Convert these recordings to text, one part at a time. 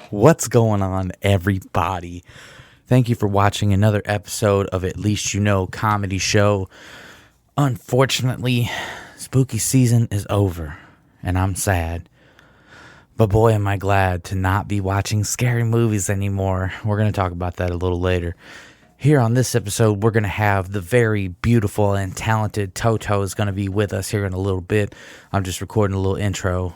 What's going on, everybody? Thank you for watching another episode of At Least You Know Comedy Show. Unfortunately, spooky season is over, and I'm sad. But boy, am I glad to not be watching scary movies anymore. We're going to talk about that a little later. Here on this episode, we're going to have the very beautiful and talented Toto is going to be with us here in a little bit. I'm just recording a little intro.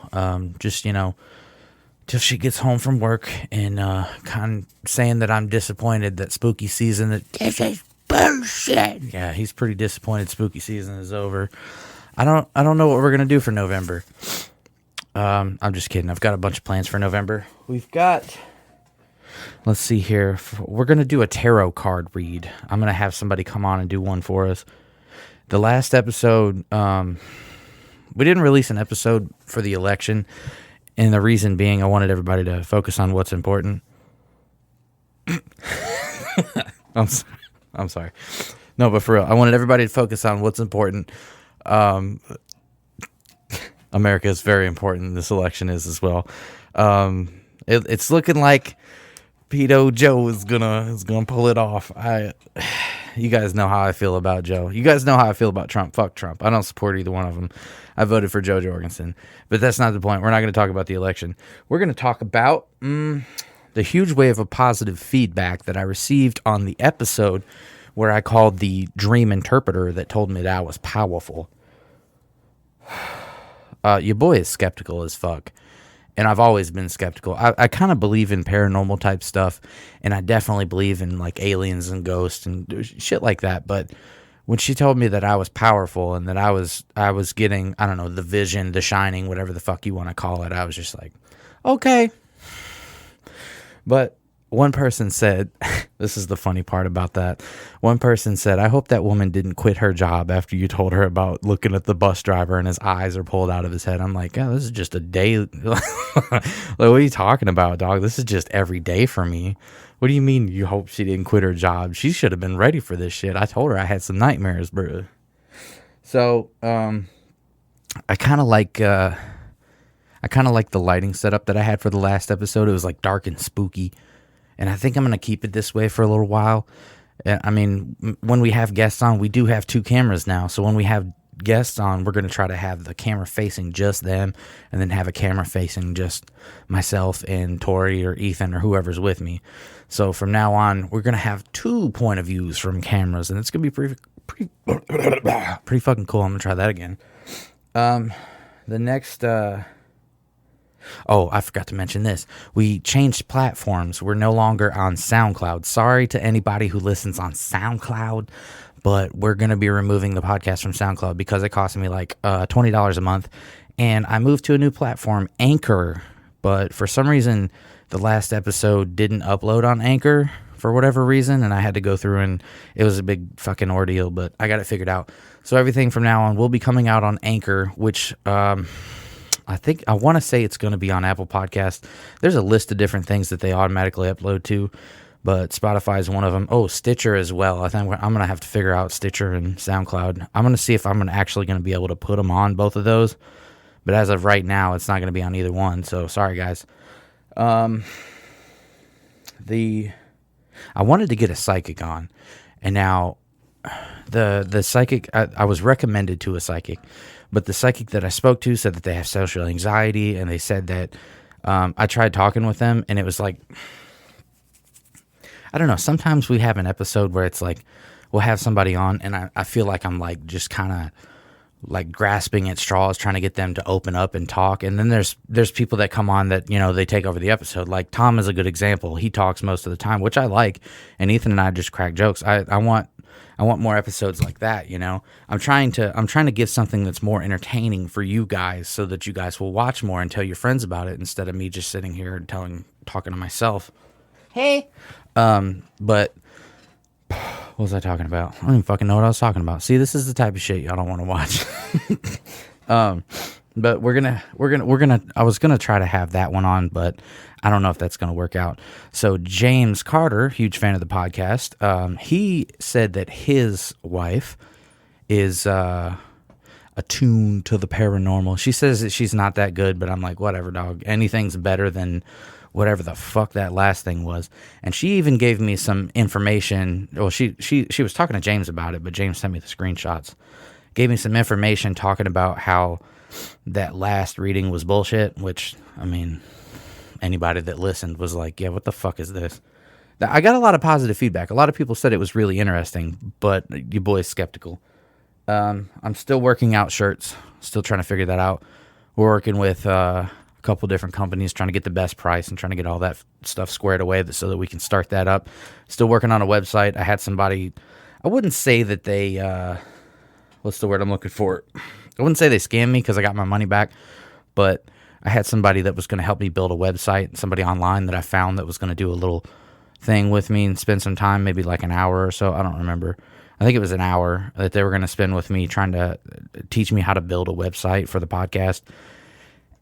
Till she gets home from work and kind of saying that I'm disappointed that spooky season, that this is bullshit. Yeah, he's pretty disappointed spooky season is over. I don't know what we're going to do for November. I'm just kidding. I've got a bunch of plans for November. Let's see here. We're going to do a tarot card read. I'm going to have somebody come on and do one for us. The last episode, we didn't release an episode for the election. And the reason being, I wanted everybody to focus on what's important. I'm sorry. No, but for real, I wanted everybody to focus on what's important. America is very important. This election is as well. It's looking like Pedo Joe is gonna pull it off. You guys know how I feel about Joe. You guys know how I feel about Trump. Fuck Trump. I don't support either one of them. I voted for Joe Jorgensen. But that's not the point. We're not going to talk about the election. We're going to talk about the huge wave of positive feedback that I received on the episode where I called the dream interpreter that told me that I was powerful. Your boy is skeptical as fuck. And I've always been skeptical. I kind of believe in paranormal type stuff, and I definitely believe in like aliens and ghosts and shit like that. But when she told me that I was powerful and that I was getting, I don't know, the vision, the shining, whatever the fuck you want to call it, I was just like, okay. But one person said, this is the funny part about that. One person said, I hope that woman didn't quit her job after you told her about looking at the bus driver and his eyes are pulled out of his head. I'm like, oh, this is just a day. Like, what are you talking about, dog? This is just every day for me. What do you mean you hope she didn't quit her job? She should have been ready for this shit. I told her I had some nightmares, bro. So, I kind of like the lighting setup that I had for the last episode. It was like dark and spooky. And I think I'm going to keep it this way for a little while. I mean, when we have guests on, we do have two cameras now. So when we have guests on, we're going to try to have the camera facing just them and then have a camera facing just myself and Tori or Ethan or whoever's with me. So from now on, we're going to have 2 point of views from cameras, and it's going to be pretty fucking cool. I'm going to try that again. The next... Oh, I forgot to mention this. We changed platforms. We're no longer on SoundCloud. Sorry to anybody who listens on SoundCloud, but we're going to be removing the podcast from SoundCloud because it cost me like $20 a month. And I moved to a new platform, Anchor. But for some reason, the last episode didn't upload on Anchor for whatever reason. And I had to go through, and it was a big fucking ordeal, but I got it figured out. So everything from now on will be coming out on Anchor, which... I want to say it's going to be on Apple Podcasts. There's a list of different things that they automatically upload to, but Spotify is one of them. Oh, Stitcher as well. I think I'm going to have to figure out Stitcher and SoundCloud. I'm going to see if I'm actually going to be able to put them on both of those, but as of right now, it's not going to be on either one, so sorry, guys. I wanted to get a psychic on, and now the psychic, I was recommended to a psychic. But the psychic that I spoke to said that they have social anxiety, and they said that I tried talking with them, and it was like, I don't know, sometimes we have an episode where it's like, we'll have somebody on, and I feel like I'm like just kind of like grasping at straws, trying to get them to open up and talk. And then there's people that come on that, you know, they take over the episode. Like Tom is a good example. He talks most of the time, which I like, and Ethan and I just crack jokes. I want more episodes like that, you know. I'm trying to give something that's more entertaining for you guys so that you guys will watch more and tell your friends about it instead of me just sitting here and talking to myself. Hey. But what was I talking about? I don't even fucking know what I was talking about. See, this is the type of shit y'all don't want to watch. But we're gonna I was gonna try to have that one on, but I don't know if that's gonna work out. So James Carter, huge fan of the podcast, he said that his wife is attuned to the paranormal. She says that she's not that good, but I'm like, whatever, dog. Anything's better than whatever the fuck that last thing was. And she even gave me some information. Well, she was talking to James about it, but James sent me the screenshots. Gave me some information talking about how that last reading was bullshit, which, I mean, anybody that listened was like, yeah, what the fuck is this? I got a lot of positive feedback. A lot of people said it was really interesting, but your boy's skeptical. I'm still working out shirts, still trying to figure that out. We're working with a couple different companies, trying to get the best price and trying to get all that stuff squared away so that we can start that up. Still working on a website. I had somebody, I wouldn't say that they, what's the word I'm looking for? I wouldn't say they scammed me because I got my money back, but I had somebody that was going to help me build a website, somebody online that I found that was going to do a little thing with me and spend some time, maybe like an hour or so. I don't remember. I think it was an hour that they were going to spend with me trying to teach me how to build a website for the podcast.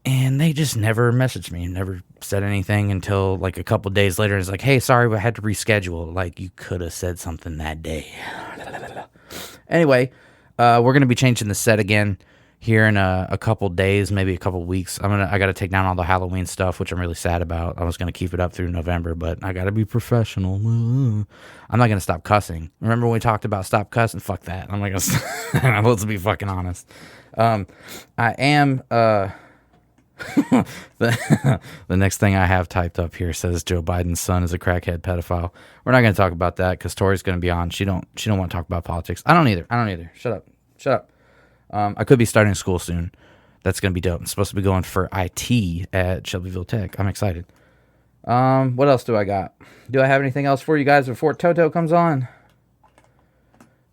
And they just never messaged me, never said anything until like a couple days later. It's like, hey, sorry, I had to reschedule. Like, you could have said something that day. Anyway, we're going to be changing the set again here in a couple days, maybe a couple weeks. I got to take down all the Halloween stuff, which I'm really sad about. I was going to keep it up through November, but I got to be professional. I'm not going to stop cussing. Remember when we talked about stop cussing? Fuck that. I'm not going to. Let's be fucking honest. I am. The next thing I have typed up here says Joe Biden's son is a crackhead pedophile. We're not going to talk about that because Tori's going to be on. She don't want to talk about politics. I don't either. Shut up. I could be starting school soon. That's going to be dope. I'm supposed to be going for IT at Shelbyville Tech. I'm excited. What else do I got? Do I have anything else for you guys before Toto comes on?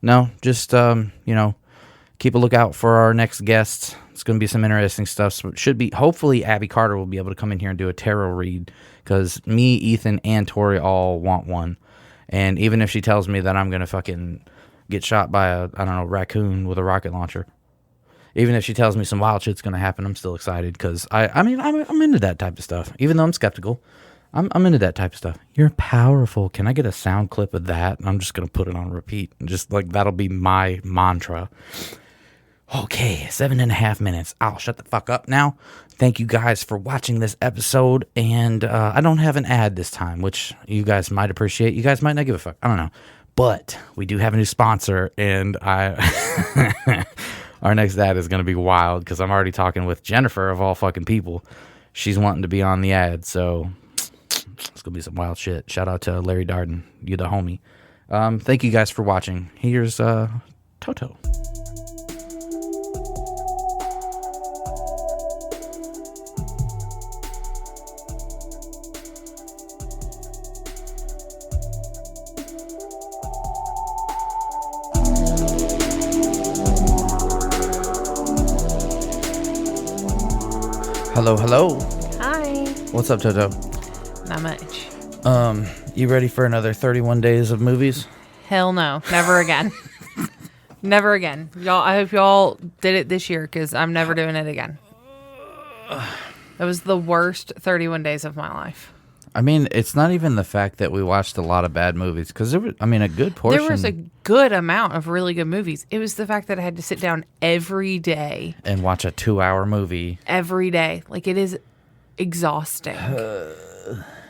No, just, keep a lookout for our next guests. It's going to be some interesting stuff. So it should be, hopefully Abby Carter will be able to come in here and do a tarot read because me, Ethan, and Tori all want one. And even if she tells me that I'm going to fucking get shot by a raccoon with a rocket launcher, even if she tells me some wild shit's going to happen, I'm still excited because I'm into that type of stuff. Even though I'm skeptical, I'm into that type of stuff. You're powerful. Can I get a sound clip of that? I'm just going to put it on repeat. Just like that'll be my mantra. Okay, 7.5 minutes. I'll shut the fuck up now. Thank you guys for watching this episode. And I don't have an ad this time, which you guys might appreciate. You guys might not give a fuck. I don't know. But we do have a new sponsor, and our next ad is going to be wild because I'm already talking with Jennifer of all fucking people. She's wanting to be on the ad, so it's going to be some wild shit. Shout out to Larry Darden. You the homie. Thank you guys for watching. Here's Toto. Hello. Hi. What's up, Toto? Not much. You ready for another 31 days of movies? Hell no. Never again. Never again. Y'all, I hope y'all did it this year because I'm never doing it again. That was the worst 31 days of my life. I mean, it's not even the fact that we watched a lot of bad movies because there was, a good portion. There was a good amount of really good movies. It was the fact that I had to sit down every day and watch a 2-hour movie every day. Like, it is exhausting.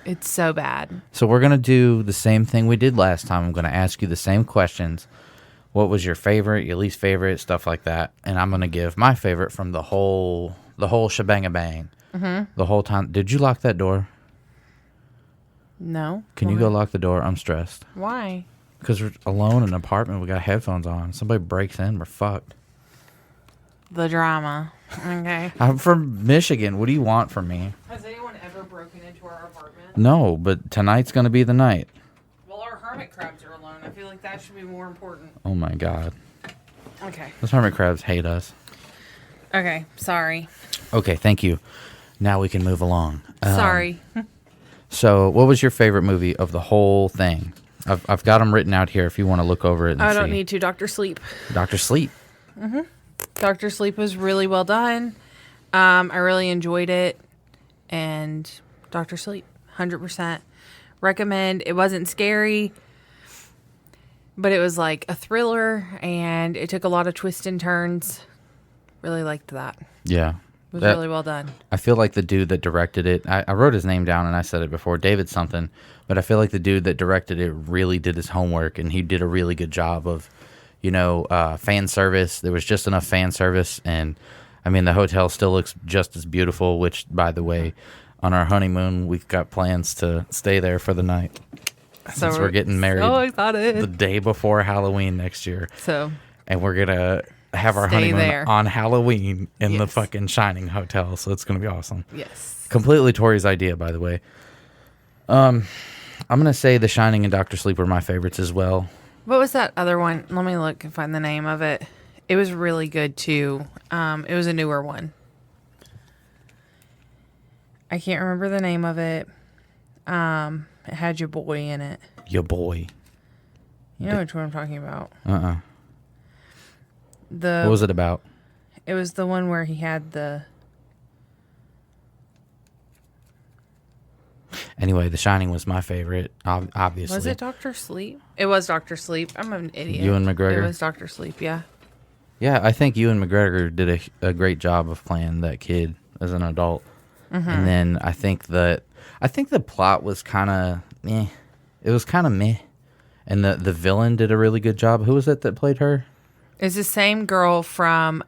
It's so bad. So we're going to do the same thing we did last time. I'm going to ask you the same questions. What was your favorite, your least favorite, stuff like that. And I'm going to give my favorite from the whole shebang-a-bang. Mm-hmm. The whole time. Did you lock that door? No. Can you go lock the door? I'm stressed. Why? Because we're alone in an apartment. We got headphones on. Somebody breaks in, we're fucked. The drama. Okay. I'm from Michigan. What do you want from me? Has anyone ever broken into our apartment? No, but tonight's going to be the night. Well, our hermit crabs are alone. I feel like that should be more important. Oh, my God. Okay. Those hermit crabs hate us. Okay. Sorry. Okay, thank you. Now we can move along. Sorry. So, what was your favorite movie of the whole thing? I've got them written out here if you want to look over it and I see. don't need to. Dr. Sleep. Dr. Sleep. Mm-hmm. Dr. Sleep was really well done. I really enjoyed it. And Dr. Sleep, 100%. Recommend. It wasn't scary, but it was like a thriller, and it took a lot of twists and turns. Really liked that. Yeah. It was really well done. I feel like the dude that directed it, I wrote his name down and I said it before, David something, but I feel like the dude that directed it really did his homework and he did a really good job of, fan service. There was just enough fan service, and I mean, the hotel still looks just as beautiful, which, by the way, on our honeymoon, we've got plans to stay there for the night. So Since we're getting married so excited. the day before Halloween next year. So, and we're going to have our Stay honeymoon there. on Halloween in the Yes. fucking Shining Hotel. So it's going to be awesome. yes. Completely Tori's idea, by the way. I'm going to say The Shining and Dr. Sleep were my favorites as well. What was that other one? Let me look and find the name of it. It was really good too. It was a newer one. I can't remember the name of it. It had your boy in it. Your boy. You know which one I'm talking about. What The was it about? It was the one where he had the. Anyway, The Shining was my favorite, obviously. Was it Doctor Sleep? It was Doctor Sleep. I'm an idiot. Ewan McGregor? It was Doctor Sleep. Yeah. Yeah, I think Ewan McGregor did a great job of playing that kid as an adult. Mm-hmm. And then I think the plot was kind of meh. It was kind of meh. And the villain did a really good job. Who was it that played her? It's the same girl from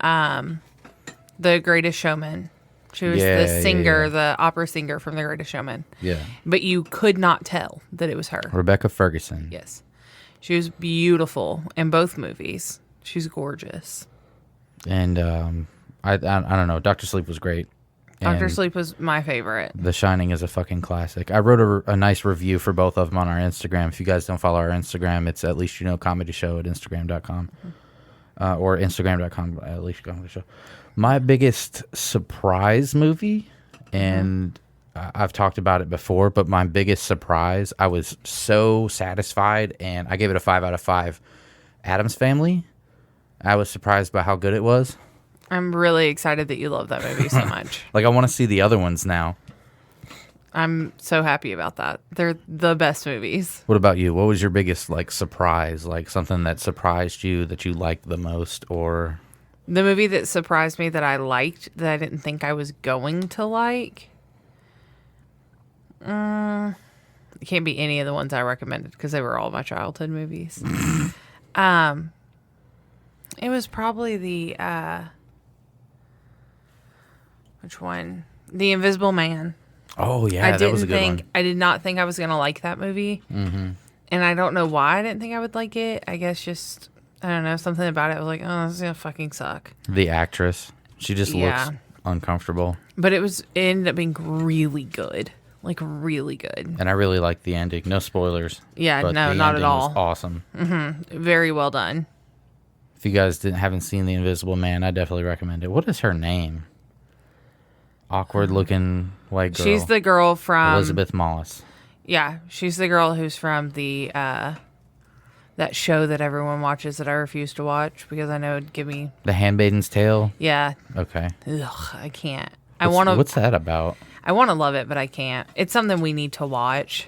The Greatest Showman. She was Yeah, the singer, yeah. the opera singer from The Greatest Showman. Yeah. But you could not tell that it was her. Rebecca Ferguson. Yes. She was beautiful in both movies. She's gorgeous. And I don't know. Dr. Sleep was great. Doctor And Sleep was my favorite. The Shining is a fucking classic. I wrote a nice review for both of them on our Instagram. If you guys don't follow our Instagram, it's At Least You Know Comedy Show at Instagram.com. Or Instagram.com at Least You Know Comedy Show. My biggest surprise movie, and I've talked about it before, but my biggest surprise, I was so satisfied, and I gave it a 5 out of 5. Addams Family. I was surprised by how good it was. I'm really excited that you love that movie so much. Like, I want to see the other ones now. I'm so happy about that. They're the best movies. What about you? What was your biggest, like, surprise? Like, something that surprised you that you liked the most, or... The movie that surprised me that I liked that I didn't think I was going to like. It can't be any of the ones I recommended because they were all my childhood movies. It was probably the which one? The Invisible Man. Oh, yeah, that was a good one. I did not think I was gonna like that movie, and I don't know why I didn't think I would like it. I guess just I don't know, something about it. I was like, oh, this is gonna fucking suck. The actress. She just Yeah. looks uncomfortable. But it ended up being really good. Like, really good. And I really liked the ending. No spoilers. Yeah, but no, the not at ending was all. awesome. Very well done. If you guys haven't seen The Invisible Man, I definitely recommend it. What is her name? Awkward looking white girl. She's the girl from... Elizabeth Moss. Yeah, she's the girl who's from the... that show that everyone watches that I refuse to watch because I know it'd give me... The Handmaiden's Tale? Yeah. Okay. Ugh, I can't. What's that about? I want to love it, but I can't. It's something we need to watch.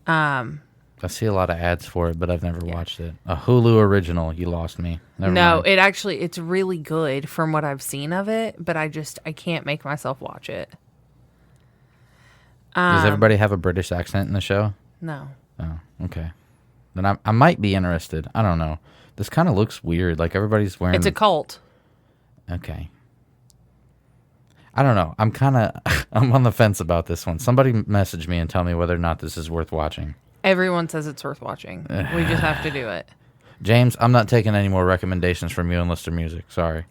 I see a lot of ads for it, but I've never watched it. A Hulu original. You lost me. Never No, mind. it's really good from what I've seen of it, but I can't make myself watch it. Does everybody have a British accent in the show? No. Oh, okay. Then I might be interested. I don't know. This kind of looks weird. Like everybody's wearing... It's a cult. Okay. I don't know. I'm on the fence about this one. Somebody message me and tell me whether or not this is worth watching. Everyone says it's worth watching. We just have to do it. James, I'm not taking any more recommendations from you and Lister Music. Sorry.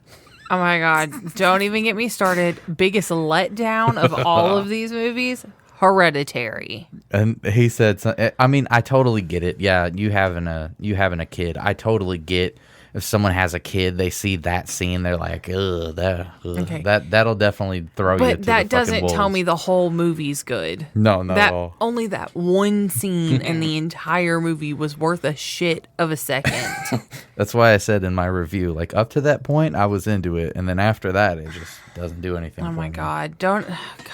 Oh my God. Don't even get me started. Biggest letdown of all of these movies, Hereditary. And he said, I mean, I totally get it. Yeah, you having a kid. I totally get if someone has a kid, they see that scene, they're like, ugh, Okay. that'll definitely throw you to But the that fucking doesn't tell wolves. me the whole movie's good. No, not that at all. only that one scene in the entire movie was worth a shit of a second. That's why I said in my review, like up to that point, I was into it, and then after that, it just doesn't do anything. Oh for my me. God. Don't. Oh God.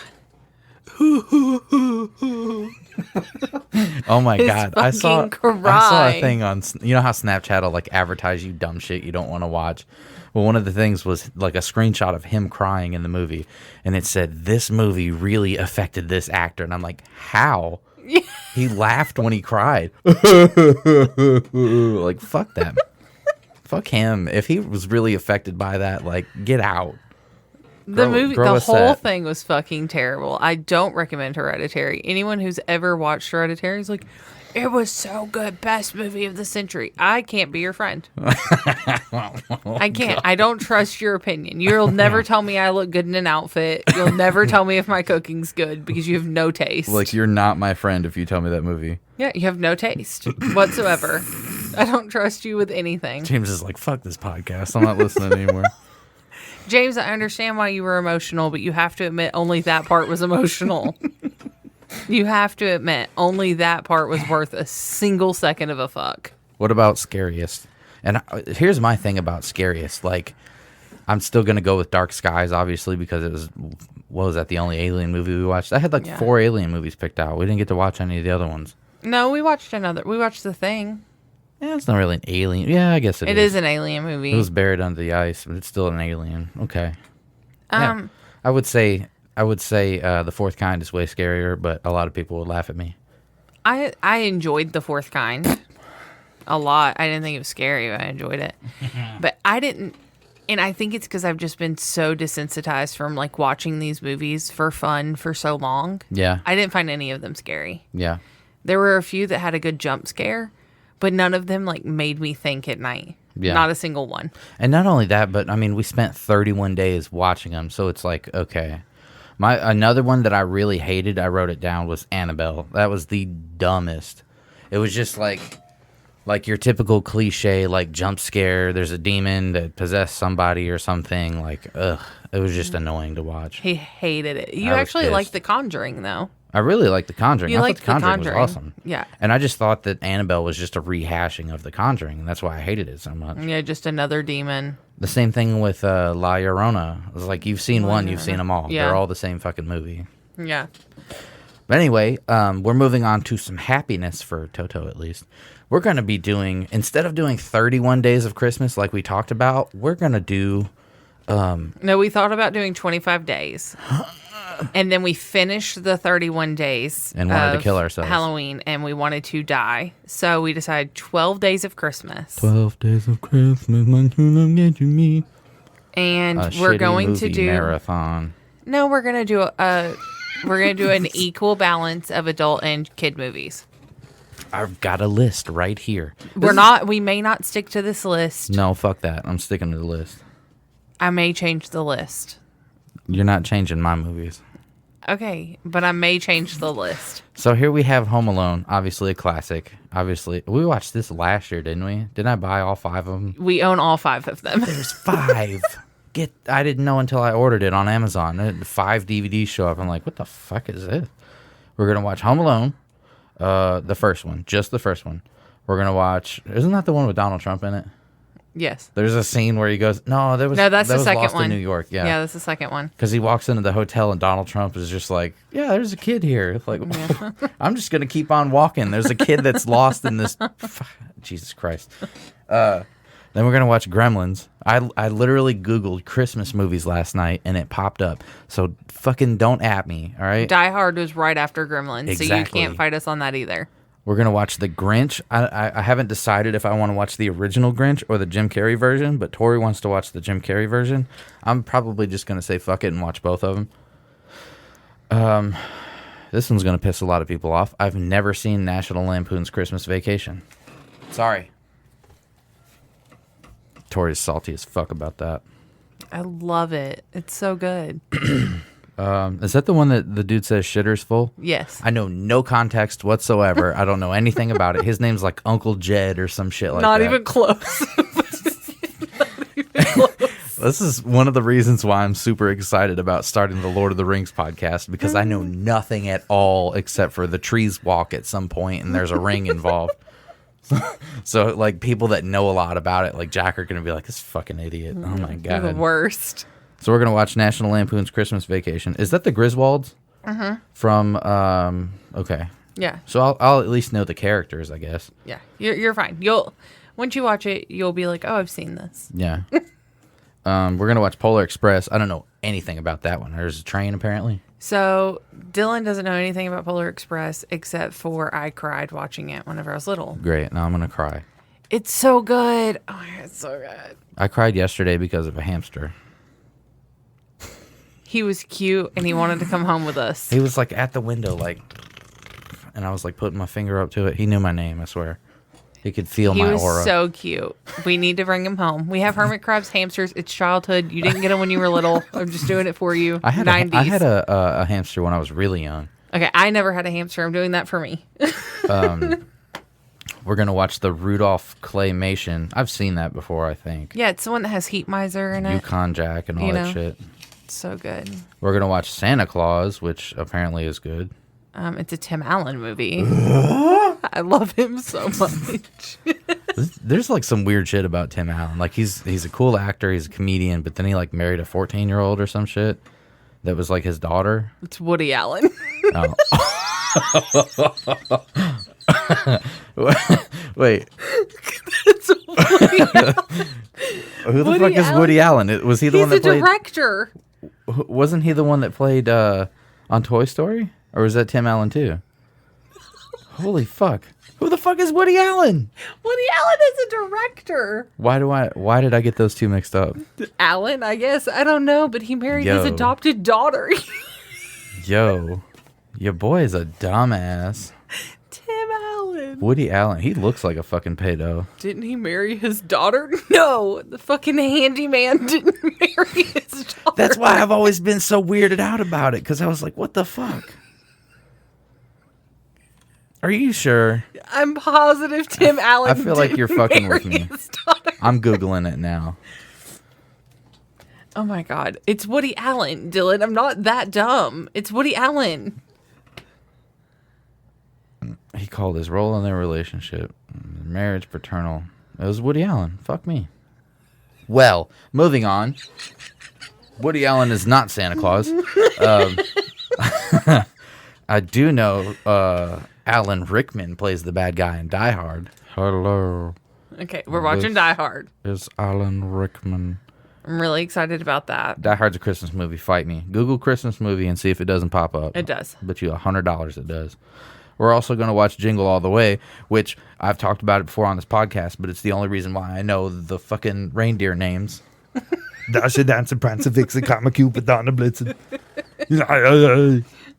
Oh my His god! I saw fucking a cry. thing on you know how Snapchat will like advertise you dumb shit you don't want to watch. Well, one of the things was like a screenshot of him crying in the movie, and it said this movie really affected this actor, and I'm like, how? He laughed when he cried. Like fuck that. Fuck him. If he was really affected by that, like get out. The movie, grow the a whole set. thing was fucking terrible. I don't recommend Hereditary. Anyone who's ever watched Hereditary is like, it was so good, best movie of the century. I can't be your friend. I can't. I don't trust your opinion. You'll never tell me I look good in an outfit. You'll never tell me if my cooking's good because you have no taste. Like you're not my friend if you tell me that movie. Yeah, you have no taste whatsoever. I don't trust you with anything. James is like, fuck this podcast. I'm not listening anymore. James, I understand why you were emotional, but you have to admit only that part was emotional. You have to admit only that part was worth a single second of a fuck. What about Scariest? And here's my thing about Scariest. Like, I'm still going to go with Dark Skies, obviously, because it was, what was that, the only Alien movie we watched? I had like 4 Alien movies picked out. We didn't get to watch any of the other ones. No, we watched The Thing. Yeah, it's not really an alien. Yeah, I guess It is an alien movie. It was buried under the ice, but it's still an alien. Okay. Um, I would say The Fourth Kind is way scarier, but a lot of people would laugh at me. I enjoyed The Fourth Kind a lot. I didn't think it was scary, but I enjoyed it. But I didn't, and I think it's because I've just been so desensitized from like watching these movies for fun for so long. Yeah. I didn't find any of them scary. Yeah. There were a few that had a good jump scare, but none of them like made me think at night. Yeah. Not a single one. And not only that, but I mean, we spent 31 days watching them, so it's like, okay. Another one that I really hated, I wrote it down, was Annabelle. That was the dumbest. It was just like your typical cliche, like jump scare. There's a demon that possessed somebody or something. Like, ugh, it was just annoying to watch. He hated it. You I was actually pissed. liked The Conjuring, though. I really liked The Conjuring. You I thought liked The Conjuring was awesome. Yeah. And I just thought that Annabelle was just a rehashing of The Conjuring, and that's why I hated it so much. Yeah, just another demon. The same thing with La Llorona. It was like, you've seen one, you've seen them all. Yeah. They're all the same fucking movie. Yeah. But anyway, we're moving on to some happiness for Toto, at least. We're going to be doing, instead of doing 31 days of Christmas like we talked about, we're going to do... No, we thought about doing 25 days. And then we finished the 31 days And wanted to of kill ourselves. Halloween, and we wanted to die. So we decided 12 days of Christmas. 12 days of Christmas, my true love get you me. And A we're shitty going to movie do marathon. No, we're going to do an equal balance of adult and kid movies. I've got a list right here. We may not stick to this list. No, fuck that. I'm sticking to the list. I may change the list. You're not changing my movies. Okay, but I may change the list. So here we have Home Alone, obviously a classic. Obviously, we watched this last year, didn't we? Didn't I buy all 5 of them? We own all 5 of them. There's 5. I didn't know until I ordered it on Amazon. 5 DVDs show up. I'm like, what the fuck is this? We're gonna watch Home Alone, the first one, just the first one. We're gonna watch. Isn't that the one with Donald Trump in it? Yes. There's a scene where he goes, no, That's that the was second Lost one. in New York. Yeah, Yeah. that's the second one. Because he walks into the hotel and Donald Trump is just like, yeah, there's a kid here. It's like, I'm just going to keep on walking. There's a kid that's lost in this. Jesus Christ. Then we're going to watch Gremlins. I literally Googled Christmas movies last night and it popped up. So fucking don't at me, all right? Die Hard was right after Gremlins, so Exactly. you can't fight us on that either. We're going to watch The Grinch. I haven't decided if I want to watch the original Grinch or the Jim Carrey version, but Tori wants to watch the Jim Carrey version. I'm probably just going to say fuck it and watch both of them. This one's going to piss a lot of people off. I've never seen National Lampoon's Christmas Vacation. Sorry. Tori's salty as fuck about that. I love it. It's so good. Is that the one that the dude says shitter's full? Yes. I know no context whatsoever. I don't know anything about it. His name's like Uncle Jed or some shit like Not that. even close. This is one of the reasons why I'm super excited about starting the Lord of the Rings podcast, because I know nothing at all except for the trees walk at some point and there's a ring involved. So like people that know a lot about it, like Jack, are going to be like, this fucking idiot. Oh my You're the God. worst. So we're going to watch National Lampoon's Christmas Vacation. Is that the Griswolds? From okay. Yeah. So I'll at least know the characters, I guess. Yeah. You're fine. Once you watch it, you'll be like, oh, I've seen this. Yeah. We're gonna watch Polar Express. I don't know anything about that one. There's a train apparently. So Dylan doesn't know anything about Polar Express except for I cried watching it whenever I was little. Great. Now I'm gonna cry. It's so good. Oh my God, it's so good. I cried yesterday because of a hamster. He was cute and he wanted to come home with us. He was like at the window, like, and I was like putting my finger up to it. He knew my name, I swear. He could feel He my was aura. so cute. We need to bring him home. We have hermit crabs, hamsters. It's childhood. You didn't get them when you were little. I'm just doing it for you. I had 90s. I had a hamster when I was really young. Okay, I never had a hamster. I'm doing that for me. We're gonna watch the Rudolph Claymation. I've seen that before, I think. Yeah, it's the one that has Heat Miser in it. Yukon Jack and all You that know. shit. It's so good. We're gonna watch Santa Claus, which apparently is good. It's a Tim Allen movie. I love him so much. There's like some weird shit about Tim Allen. Like he's a cool actor, he's a comedian, but then he like married a 14-year-old or some shit that was like his daughter. It's Woody Allen. Oh. Wait, It's Woody Allen. who the Woody fuck is Allen? Woody Allen? Was he the He's one that a played? director. Wasn't he the one that played on Toy Story, or was that Tim Allen too? Holy fuck! Who the fuck is Woody Allen? Woody Allen is a director. Why did I get those two mixed up? Allen, I guess. I don't know, but he married his Yo. adopted daughter. Yo, your boy is a dumbass. Tim Allen. Woody Allen, he looks like a fucking pedo. Didn't he marry his daughter? No, the fucking handyman didn't marry his daughter. That's why I've always been so weirded out about it, because I was like, what the fuck? Are you sure? I'm positive Tim Allen. I feel like you're didn't fucking with marry me. his daughter. I'm Googling it now. Oh my God. It's Woody Allen, Dylan. I'm not that dumb. It's Woody Allen. He called his role in their relationship marriage paternal. It was Woody Allen. Fuck me. Well, moving on. Woody Allen is not Santa Claus. I do know Alan Rickman plays the bad guy in Die Hard. Hello, Okay, we're watching Die Hard. is Alan Rickman. I'm really excited about that. Die Hard's a Christmas movie. Fight me. Google Christmas movie and see if it doesn't pop up. It does. Bet you $100 it does. We're also going to watch Jingle All the Way, which I've talked about it before on this podcast, but it's the only reason why I know the fucking reindeer names. Dasher, Dancer, Prancer, Vixen, Comet, Cupid, Donner, Blitzen.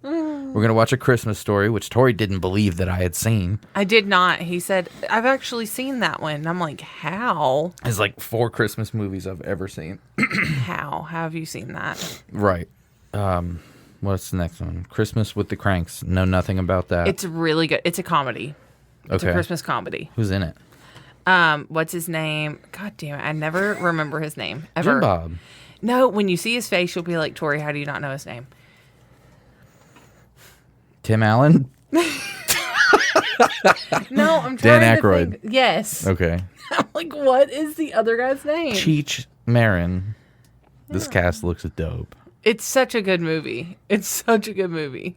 We're going to watch A Christmas Story, which Tori didn't believe that I had seen. I did not. He said, I've actually seen that one. And I'm like, how? It's like 4 Christmas movies I've ever seen. How have you seen that? Right. What's the next one? Christmas with the Cranks. Know nothing about that. It's really good. It's a comedy. It's a Christmas comedy. Who's in it? What's his name? God damn it. I never remember his name ever. Jim Bob. No, when you see his face, you'll be like, Tori, how do you not know his name? Tim Allen? No, I'm trying Dan to Aykroyd. think. Yes. Okay. I'm like, what is the other guy's name? Cheech Marin. This cast looks dope. It's such a good movie. It's such a good movie.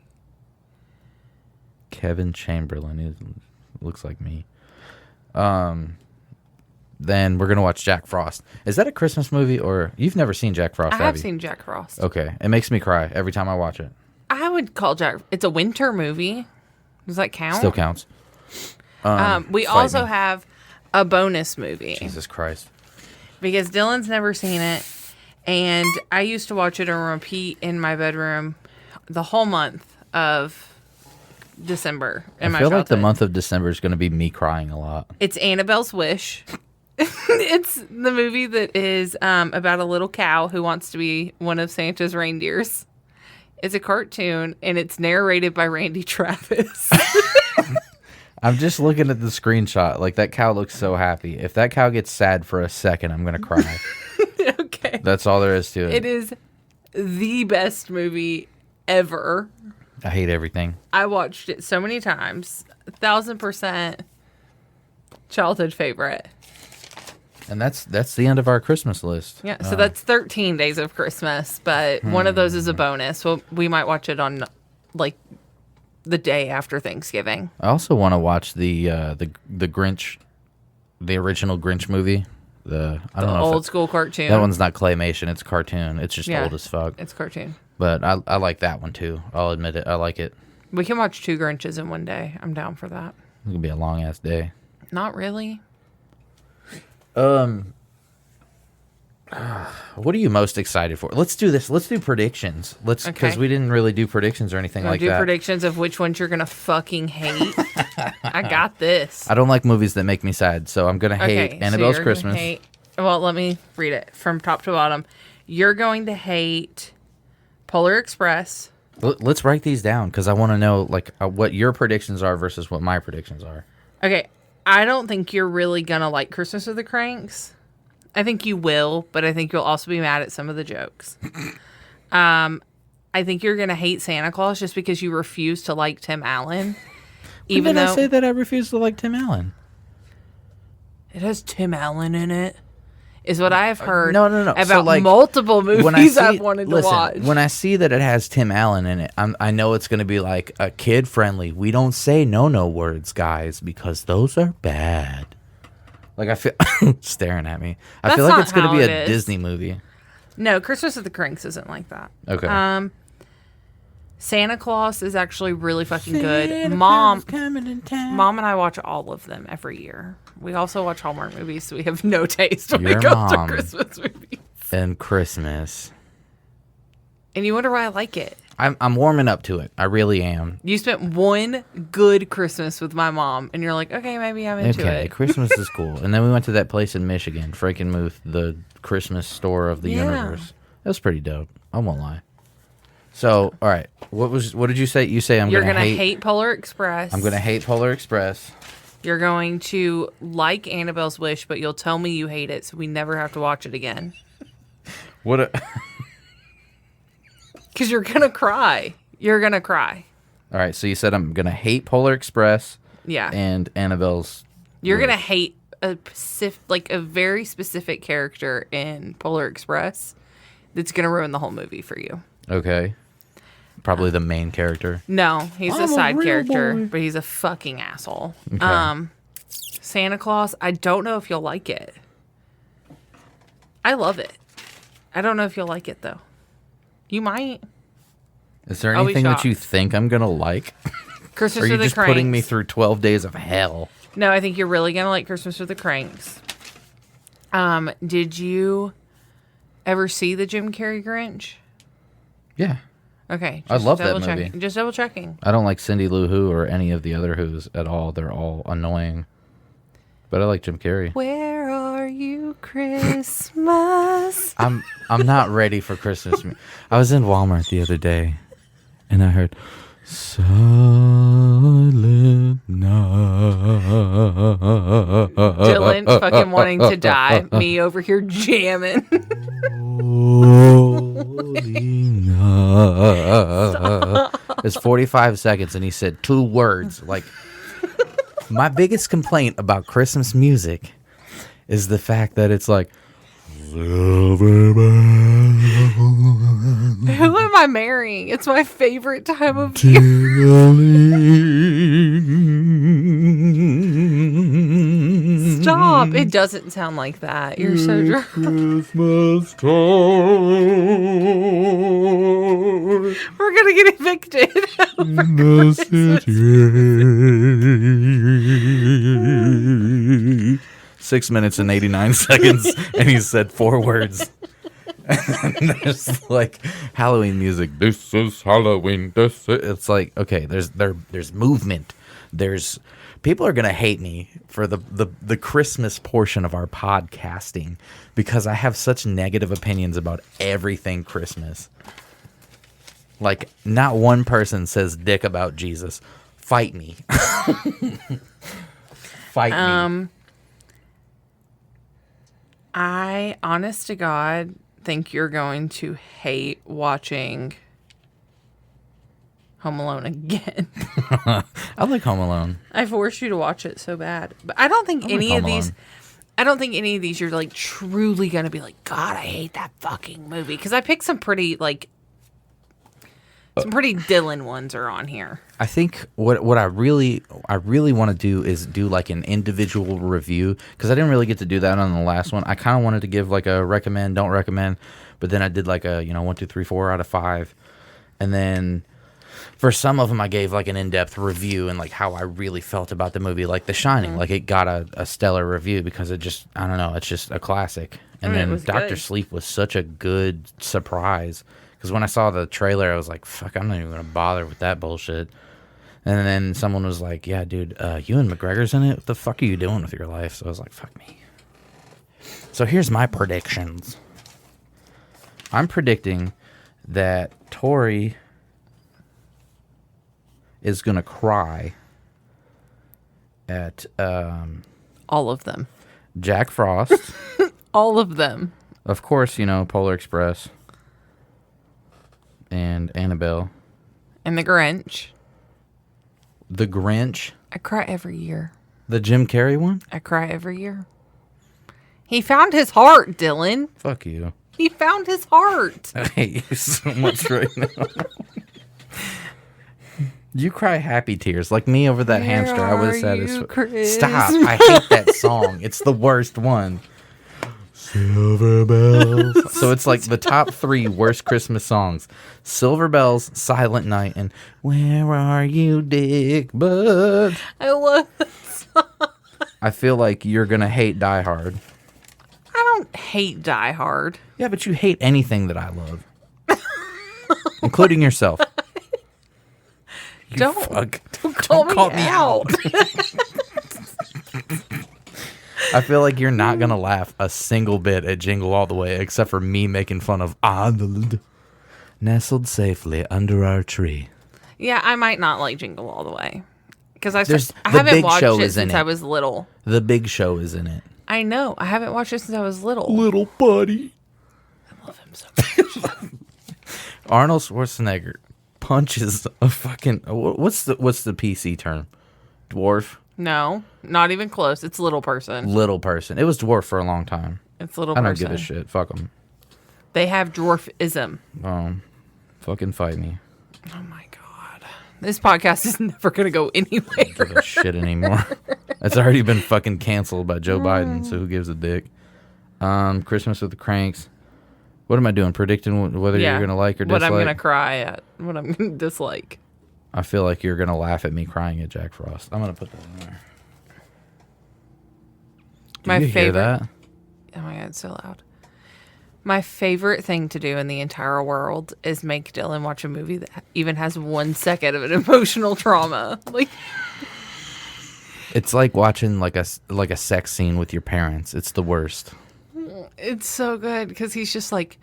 Kevin Chamberlain looks like me. Then we're gonna watch Jack Frost. Is that a Christmas movie, or you've never seen Jack Frost? I have you? seen Jack Frost. Okay, it makes me cry every time I watch it. I would call Jack. It's a winter movie. Does that count? Still counts. We Fight also me. have a bonus movie Jesus Christ. because Dylan's never seen it, and I used to watch it on repeat in my bedroom the whole month of December. In my I feel like the childhood. month of December is gonna be me crying a lot. It's Annabelle's Wish. It's the movie that is about a little cow who wants to be one of Santa's reindeers. It's a cartoon, and it's narrated by Randy Travis. I'm just looking at the screenshot. Like, that cow looks so happy. If that cow gets sad for a second, I'm gonna cry. Okay. That's all there is to it. It is the best movie ever. I hate everything. I watched it so many times. 1,000% childhood favorite. And that's the end of our Christmas list. Yeah, so that's 13 days of Christmas, but one of those is a bonus. Well, we might watch it on like the day after Thanksgiving. I also want to watch the Grinch, the original Grinch movie. I don't know Old school cartoon. That one's not claymation; it's cartoon. It's just old as fuck. It's cartoon. But I like that one too. I'll admit it. I like it. We can watch 2 Grinches in one day. I'm down for that. It's gonna be a long ass day. Not really. What are you most excited for? Let's do this. Let's do predictions. Because Okay. we didn't really do predictions or anything like Do that. predictions of which ones you're gonna fucking hate. I got this. I don't like movies that make me sad, so I'm gonna hate so Annabelle's you're gonna Christmas. Well, let me read it from top to bottom. You're going to hate Polar Express. Let's write these down because I want to know what your predictions are versus what my predictions are. Okay, I don't think you're really gonna like Christmas with the Cranks. I think you will, but I think you'll also be mad at some of the jokes. I think you're gonna hate Santa Claus just because you refuse to like Tim Allen. Even though I say that I refuse to like Tim Allen. It has Tim Allen in it, is what I have heard. No. About So, multiple movies I've wanted to watch. When I see that it has Tim Allen in it, I know it's going to be like a kid friendly. We don't say no words, guys, because those are bad. Like I feel staring at me. I feel That's like not it's going to how be it a is. Disney movie. No, Christmas with the Cranks isn't like that. Okay. Santa Claus is actually really fucking good. Mom and I watch all of them every year. We also watch Hallmark movies, so we have no taste when Your it comes mom. to Christmas movies. And Christmas. And you wonder why I like it. I'm warming up to it. I really am. You spent one good Christmas with my mom, and you're like, okay, maybe I'm into Okay, it. Christmas is cool. And then we went to that place in Michigan, Frankenmuth, the Christmas store of the Yeah. universe. That was pretty dope. I won't lie. So, all right, what did you say? You say You're gonna hate Polar Express. I'm gonna hate Polar Express. You're going to like Annabelle's Wish, but you'll tell me you hate it, so we never have to watch it again. What? Because you're gonna cry. You're gonna cry. All right, so you said I'm gonna hate Polar Express Yeah. and Annabelle's. You're Wish. gonna hate a very specific character in Polar Express that's gonna ruin the whole movie for you. Okay. Probably the main character. No, he's I'm a a side real character, boy. but he's a fucking asshole. Okay. Santa Claus, I don't know if you'll like it. I love it. I don't know if you'll like it though. You might. Is there I'll be anything that you shocked. think I'm gonna like? Christmas Or are you with the just Cranks. putting me through 12 days of hell? No, I think you're really gonna like Christmas with the Cranks. Did you ever see the Jim Carrey Grinch? Yeah. Okay, I love that double movie. checking. Just double checking. I don't like Cindy Lou Who or any of the other Who's at all. They're all annoying. But I like Jim Carrey. Where are you, Christmas? I'm not ready for Christmas. I was in Walmart the other day, and I heard Silent Night. Dylan fucking wanting to die. Me over here jamming. It's 45 seconds, and he said 2 words. Like, my biggest complaint about Christmas music is the fact that it's like, Who am I marrying? It's my favorite time of year. Stop. It doesn't sound like that. You're so drunk. Christmas time. We're going to get evicted. In the city. 6 minutes and 89 seconds, and he said 4 words. And there's like Halloween music. This is Halloween. It's like, okay, there's movement. There's people are gonna hate me for the Christmas portion of our podcasting because I have such negative opinions about everything Christmas. Like, not one person says dick about Jesus. Fight me. Fight me. I, honest to God, think you're going to hate watching Home Alone again. I like Home Alone. I forced you to watch it so bad. But I don't think like any Home of these... Alone. I don't think any of these you're, like, truly going to be like, God, I hate that fucking movie. Because I picked some pretty, like... Some pretty Dylan ones are on here. I think what I really want to do is do like an individual review, because I didn't really get to do that on the last one. I kind of wanted to give like a recommend, don't recommend, but then I did like a 1, 2, 3, 4 out of 5, and then for some of them I gave like an in-depth review and like how I really felt about the movie, like The Shining. Like it got a stellar review because it just, I don't know, it's just a classic. And then Dr. Sleep was such a good surprise. Because when I saw the trailer, I was like, fuck, I'm not even going to bother with that bullshit. And then someone was like, yeah, dude, Ewan McGregor's in it. What the fuck are you doing with your life? So I was like, fuck me. So here's my predictions. I'm predicting that Tori is going to cry at All of them. Jack Frost. All of them. Of course, Polar Express. And Annabelle. And The Grinch. The Grinch. I cry every year. The Jim Carrey one? I cry every year. He found his heart, Dylan. Fuck you. He found his heart. I hate you so much right now. You cry happy tears like me over that hamster. I would have said, stop. I hate that song. It's the worst one. Silver Bells. So it's like the top 3 worst Christmas songs: Silver Bells, Silent Night, and Where Are You, Dick Bud? I love that song. I feel like you're gonna hate Die Hard. I don't hate Die Hard. Yeah, but you hate anything that I love, including yourself. Don't call me out. I feel like you're not going to laugh a single bit at Jingle All the Way, except for me making fun of Arnold nestled safely under our tree. Yeah, I might not like Jingle All the Way. Because I The haven't Big watched Show it is in since it. I was little. The Big Show is in it. I know. I haven't watched it since I was little. Little buddy. I love him so much. Arnold Schwarzenegger punches a fucking... What's the PC term? Dwarf? No, not even close. It's little person. Little person. It was dwarf for a long time. It's little I person. don't give a shit. Fuck them. They have dwarfism. Fucking fight me. Oh my god. This podcast is never going to go anywhere. I don't give a shit anymore. It's already been fucking canceled by Joe Biden, so who gives a dick? Christmas with the Cranks. What am I doing? Predicting whether you're going to like or dislike? What I'm going to cry at. What I'm going to dislike. I feel like you're going to laugh at me crying at Jack Frost. I'm going to put that in there. My you favorite. Hear that? Oh my god, it's so loud. My favorite thing to do in the entire world is make Dylan watch a movie that even has 1 second of an emotional trauma. Like, it's like watching like a sex scene with your parents. It's the worst. it's so good because he's just like,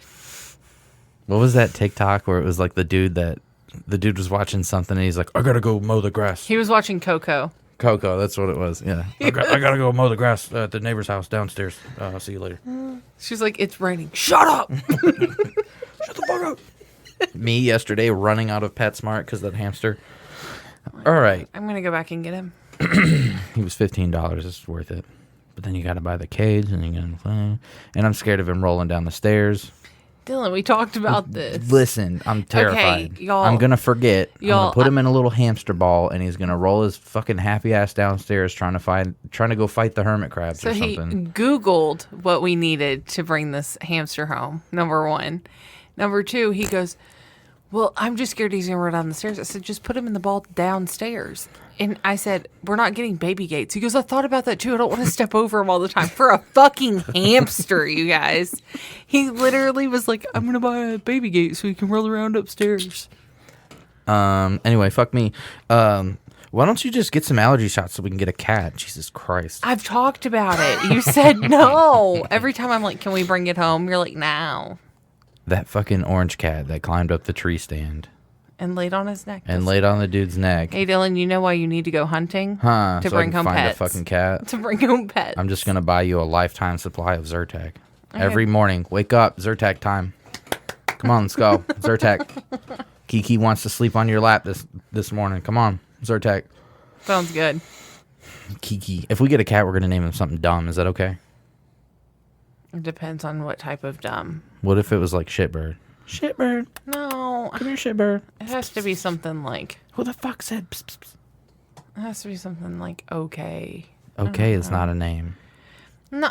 What was that TikTok where it was like the dude was watching something and he's like, I gotta go mow the grass. he was watching Coco. Coco, that's what it was. Yeah, I gotta go mow the grass at the neighbor's house downstairs. I'll see you later. She's like, it's raining. Shut up. Shut the fuck up. Me yesterday running out of PetSmart because that hamster. All right, I'm going to go back and get him. he was $15. It's worth it. But then you got to buy the cage and and I'm scared of him rolling down the stairs. Dylan, we talked about this. Listen, I'm terrified. Okay, y'all. I'm gonna forget. I'm Y'all, gonna put him in a little hamster ball, and he's gonna roll his fucking happy ass downstairs, trying to go fight the hermit crabs So or he something. Googled what we needed to bring this hamster home, number 1. Number 2, he goes, well, I'm just scared he's going to run down the stairs. I said, just put him in the ball downstairs. And I said, we're not getting baby gates. He goes, I thought about that too. I don't want to step over him all the time. For a fucking hamster, you guys. He literally was like, I'm going to buy a baby gate so he can roll around upstairs. Anyway, fuck me. Why don't you just get some allergy shots so we can get a cat? Jesus Christ. I've talked about it. You said no. Every time I'm like, can we bring it home? You're like, no. That fucking orange cat that climbed up the tree stand. And laid on his neck. And laid on the dude's neck. Hey, Dylan, you know why you need to go hunting? Huh. To so bring I can home find pets. a fucking cat. To bring home pets. I'm just going to buy you a lifetime supply of Zyrtec. Every morning. Wake up. Zyrtec time. Come on, let's go. Zyrtec. Kiki wants to sleep on your lap this morning. Come on. Zyrtec. Sounds good. Kiki. If we get a cat, we're going to name him something dumb. Is that okay? It depends on what type of dumb. What if it was like Shitbird? Shitbird. No. No, Come here, shitbird. it has to be something like. Who the fuck said psst, psst, psst? It has to be something like okay. Okay is not a name. No.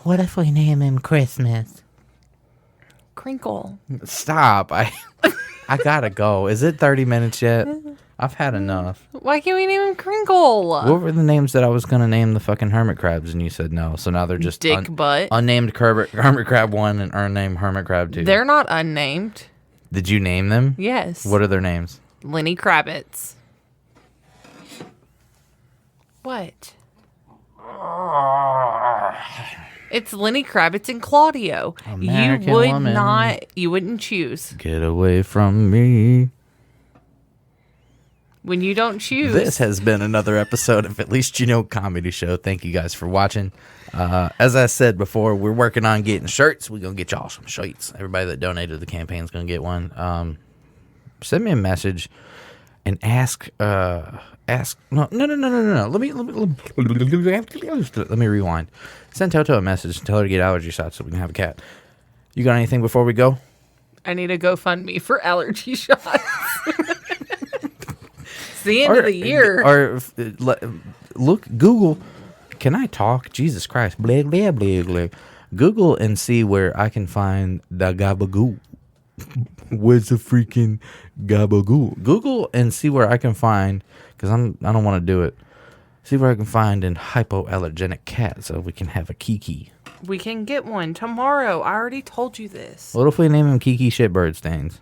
What if we name him Christmas? Crinkle. Stop. I gotta go. Is it 30 minutes yet? I've had enough. Why can't we name him Crinkle? What were the names that I was gonna name the fucking hermit crabs and you said no? So now they're just Dick butt. unnamed hermit crab 1 and unnamed hermit crab 2. They're not unnamed. Did you name them? Yes. What are their names? Lenny Kravitz. What? It's Lenny Kravitz and Claudio. American you would woman. not. You wouldn't choose Get away from me. when you don't choose. This has been another episode of At Least You Know Comedy Show. Thank you guys for watching. As I said before, we're working on getting shirts. We're going to get y'all some shirts. Everybody that donated to the campaign is going to get one. Send me a message and ask. No. Let me rewind. Send Toto a message and tell her to get allergy shots so we can have a cat. You got anything before we go? I need a GoFundMe for allergy shots. It's the end of the year. Or look, Google. Can I talk? Jesus Christ. Blah, blah, blah, blah. Google and see where I can find the gabagoo. Where's the freaking gabagoo? Google and see where I can find, because I don't want to do it. See where I can find an hypoallergenic cat so we can have a Kiki. We can get one tomorrow. I already told you this. What if we name him Kiki Shitbird Stains?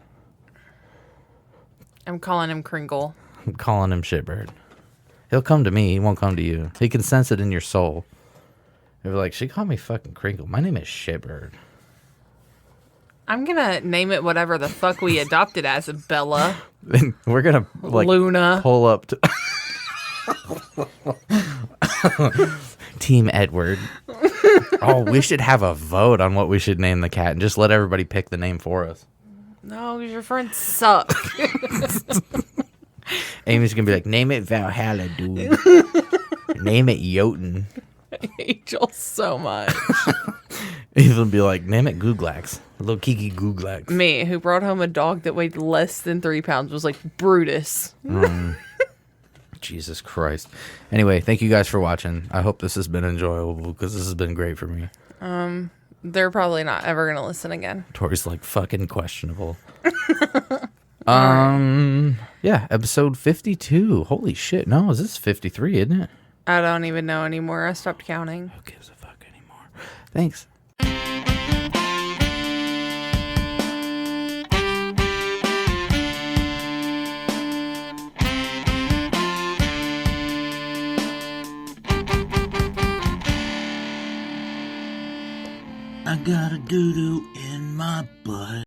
I'm calling him Crinkle. I'm calling him Shitbird. He'll come to me. He won't come to you. He can sense it in your soul. They're like, she called me fucking Crinkle. My name is Shitbird. I'm gonna name it whatever the fuck we adopted as Bella. Then we're gonna like Luna. pull up to Team Edward. Oh, we should have a vote on what we should name the cat and just let everybody pick the name for us. No, because your friends suck. Amy's gonna be like, name it Valhalla, dude. Name it Jotun. I hate y'all so much. Even be like, name it Googlax. Little Kiki Googlax. Me, who brought home a dog that weighed less than 3 pounds, was like Brutus. Jesus Christ. Anyway, thank you guys for watching. I hope this has been enjoyable because this has been great for me. They're probably not ever gonna listen again. Tori's like fucking questionable. Yeah, episode 52. Holy shit. No, is this 53, isn't it? I don't even know anymore. I stopped counting. Who gives a fuck anymore? Thanks. I got a doo-doo in my butt.